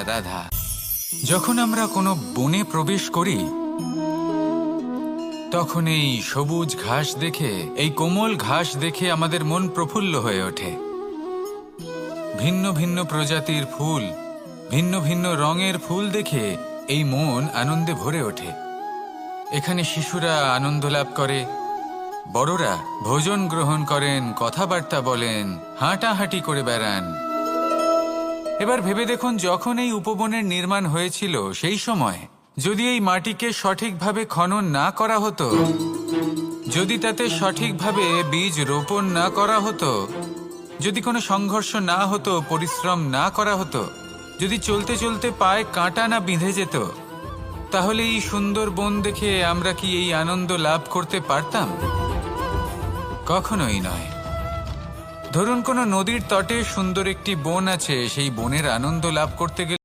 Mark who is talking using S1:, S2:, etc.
S1: রাধা। যখন আমরা কোনো বনে প্রবেশ করি তখন এই সবুজ ঘাস দেখে, এই কোমল ঘাস দেখে আমাদের মন প্রফুল্ল হয়ে ওঠে। ভিন্ন ভিন্ন প্রজাতির ফুল, ভিন্ন ভিন্ন রঙের ফুল দেখে এই মন আনন্দে ভরে ওঠে। এখানে শিশুরা আনন্দ লাভ করে, বড়রা ভোজন গ্রহণ করেন, কথাবার্তা বলেন, হাঁটাহাঁটি করে বেড়ান। এবার ভেবে দেখুন, যখন এই উপবনের নির্মাণ হয়েছিল সেই সময় যদি এই মাটিকে সঠিকভাবে খনন না করা হতো, যদি তাতে সঠিকভাবে বীজ রোপণ না করা হতো, যদি কোনো সংঘর্ষ না হতো, পরিশ্রম না করা হতো, যদি চলতে চলতে পায়ে কাঁটা না বিঁধে যেত, তাহলে এই সুন্দর বন দেখে আমরা কি এই আনন্দ লাভ করতে পারতাম? কখনোই নয়। ধরুন কোনো নদীর তটে সুন্দর একটি বন আছে, সেই বনের আনন্দ লাভ করতে গেলে